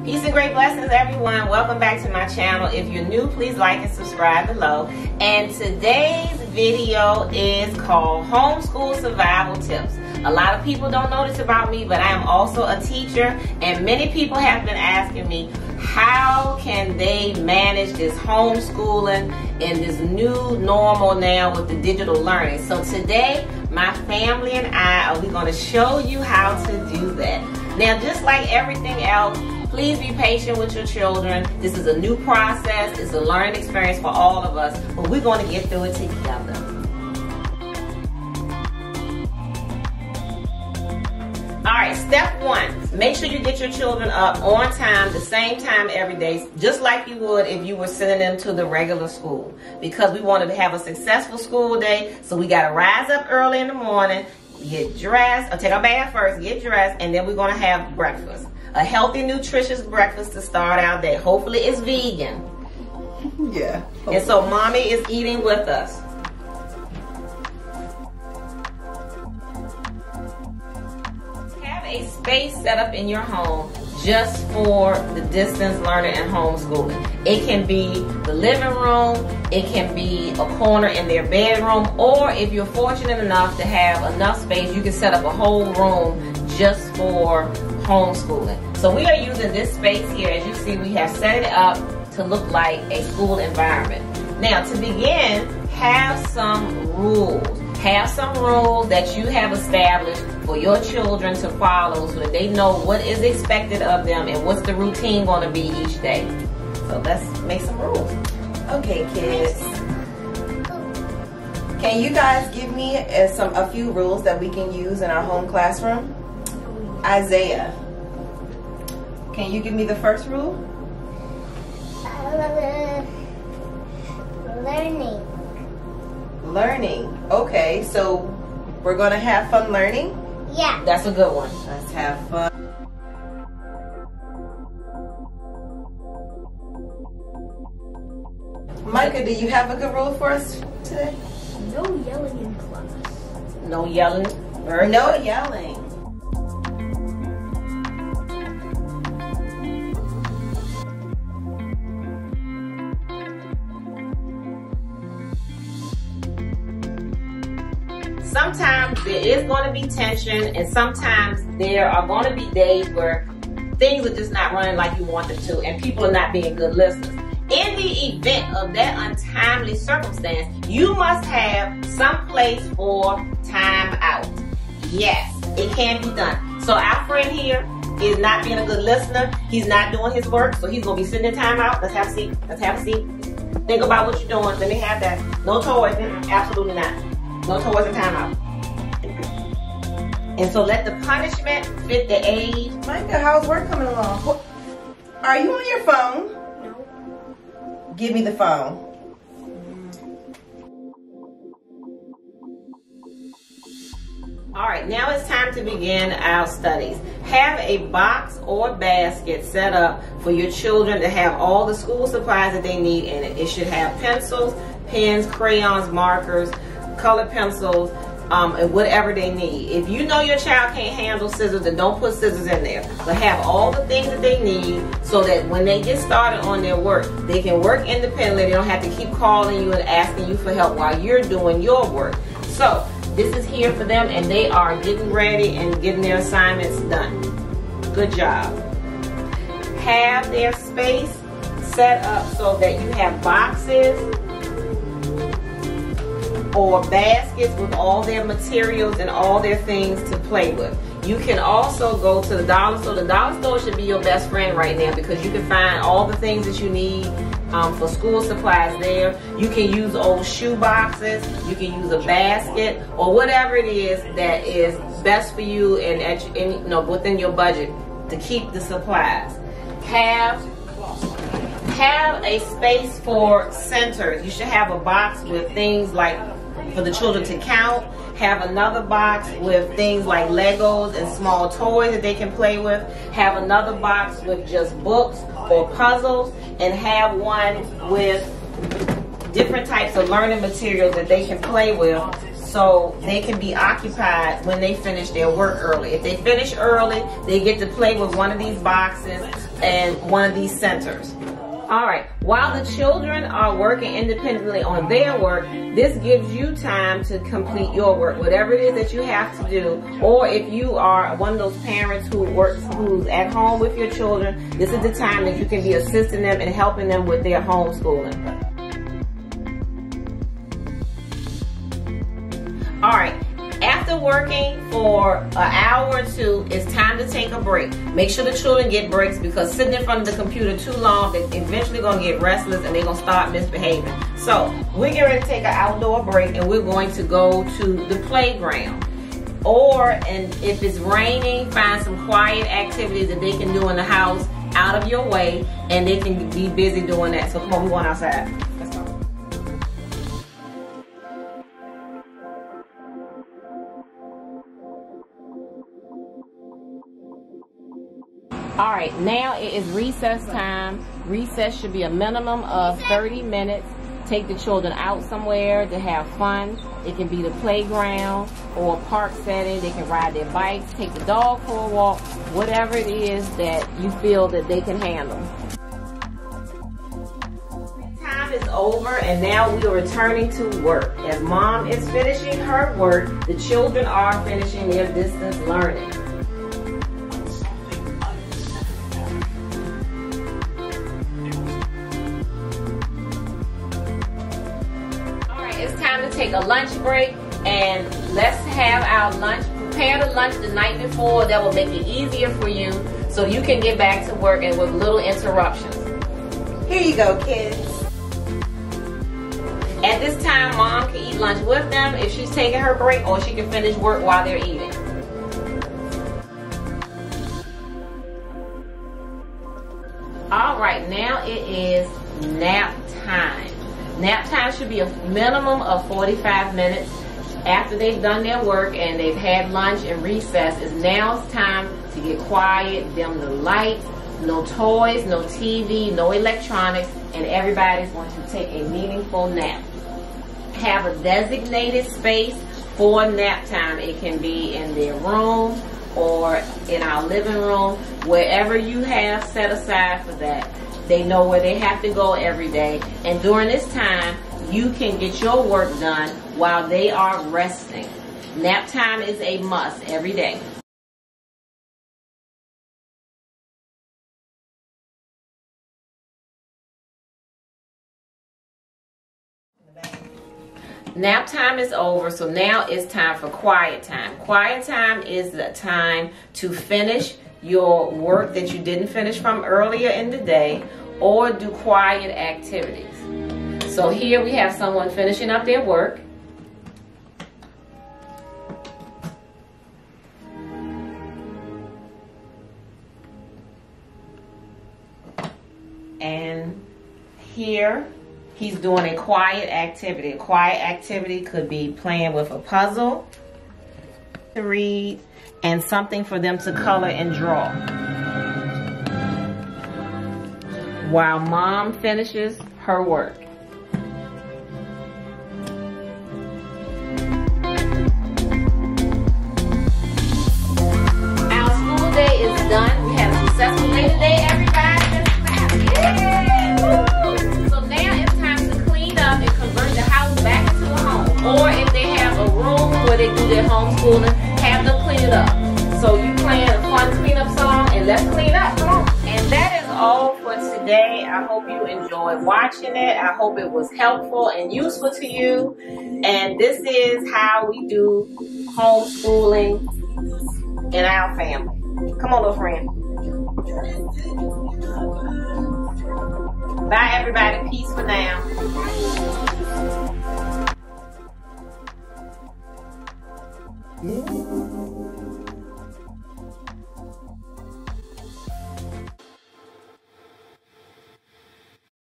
Peace and great blessings, everyone. Welcome back to my channel. If you're new, please like and subscribe below. And today's video is called Homeschool Survival Tips. A lot of people don't know this about me, but I am also a teacher, and many people have been asking me, how can they manage this homeschooling and this new normal now with the digital learning? So today, my family and I are going to show you how to do that. Now, just like everything else, please be patient with your children. This is a new process. It's a learning experience for all of us, but we're going to get through it together. All right, step one, make sure you get your children up on time, the same time every day, just like you would if you were sending them to the regular school. Because we wanted to have a successful school day, so we got to rise up early in the morning, get dressed, or take our bath first, get dressed, and then we're going to have breakfast. A healthy, nutritious breakfast to start our day. Hopefully it's vegan. Yeah. Hopefully. And so mommy is eating with us. Have a space set up in your home just for the distance learning and homeschooling. It can be the living room, it can be a corner in their bedroom, or if you're fortunate enough to have enough space, you can set up a whole room just for homeschooling. So we are using this space here. As you see, we have set it up to look like a school environment. Now, to begin, have some rules. Have some rules that you have established for your children to follow so that they know what is expected of them and what's the routine going to be each day. So let's make some rules. Okay, kids. Can you guys give me a few rules that we can use in our home classroom? Isaiah, can you give me the first rule? Learning. Learning. Okay, so we're going to have fun learning? Yeah. That's a good one. Let's have fun. Micah, do you have a good rule for us today? No yelling in class. No yelling. No yelling. Sometimes there is going to be tension, and sometimes there are going to be days where things are just not running like you want them to, and people are not being good listeners. In the event of that untimely circumstance, you must have some place for time out. Yes, it can be done. So our friend here is not being a good listener. He's not doing his work, so he's going to be sitting in time out. Let's have a seat. Let's have a seat. Think about what you're doing. Let me have that. No toys. Absolutely not. No toys and time out. And so let the punishment fit the age. Micah, how's work coming along? Are you on your phone? No. Give me the phone. All right, now it's time to begin our studies. Have a box or basket set up for your children to have all the school supplies that they need in it. It should have pencils, pens, crayons, markers, colored pencils, and whatever they need. If you know your child can't handle scissors, then don't put scissors in there. But have all the things that they need so that when they get started on their work, they can work independently. They don't have to keep calling you and asking you for help while you're doing your work. So this is here for them, and they are getting ready and getting their assignments done. Good job. Have their space set up so that you have boxes or baskets with all their materials and all their things to play with. You can also go to the dollar store. The dollar store should be your best friend right now because you can find all the things that you need for school supplies there. You can use old shoe boxes. You can use a basket or whatever it is that is best for you and within your budget to keep the supplies. Have a space for centers. You should have a box with things like for the children to count. Have another box with things like Legos and small toys that they can play with. Have another box with just books or puzzles, and have one with different types of learning materials that they can play with so they can be occupied when they finish their work early. If they finish early, they get to play with one of these boxes and one of these centers. All right, while the children are working independently on their work, this gives you time to complete your work, whatever it is that you have to do. Or if you are one of those parents who's at home with your children, this is the time that you can be assisting them and helping them with their homeschooling. All right. After working for an hour or two, it's time to take a break. Make sure the children get breaks, because sitting in front of the computer too long, they're eventually going to get restless and they're going to start misbehaving. So we're getting ready to take an outdoor break, and we're going to go to the playground. And if it's raining, find some quiet activities that they can do in the house out of your way, and they can be busy doing that. So come on, we're going outside. Let's go. All right, now it is recess time. Recess should be a minimum of 30 minutes. Take the children out somewhere to have fun. It can be the playground or a park setting. They can ride their bikes, take the dog for a walk, whatever it is that you feel that they can handle. Time is over, and now we are returning to work. As mom is finishing her work, the children are finishing their distance learning. It's time to take a lunch break, and let's have our lunch. Prepare the lunch the night before. That will make it easier for you so you can get back to work and with little interruptions. Here you go, kids. At this time, mom can eat lunch with them if she's taking her break, or she can finish work while they're eating. All right, now it is nap time. Nap time should be a minimum of 45 minutes. After they've done their work and they've had lunch and recess, now it's time to get quiet, dim the lights, no toys, no TV, no electronics, and everybody's going to take a meaningful nap. Have a designated space for nap time. It can be in their room or in our living room, wherever you have set aside for that. They know where they have to go every day. And during this time, you can get your work done while they are resting. Nap time is a must every day. Nap time is over, so now it's time for quiet time. Quiet time is the time to finish your work that you didn't finish from earlier in the day, or do quiet activities. So here we have someone finishing up their work. And here he's doing a quiet activity. A quiet activity could be playing with a puzzle, to read, and something for them to color and draw, while mom finishes her work. Our school day is done. We had a successful day today, everybody. Yeah. So now it's time to clean up and convert the house back into a home. Or if they have a room where they do their homeschooling, have them clean it up. So you playing a fun cleanup song, and let's clean up. Come on. And that is all for today. I hope you enjoyed watching it. I hope it was helpful and useful to you. And this is how we do homeschooling in our family. Come on, little friend. Bye, everybody. Peace for now. Yeah.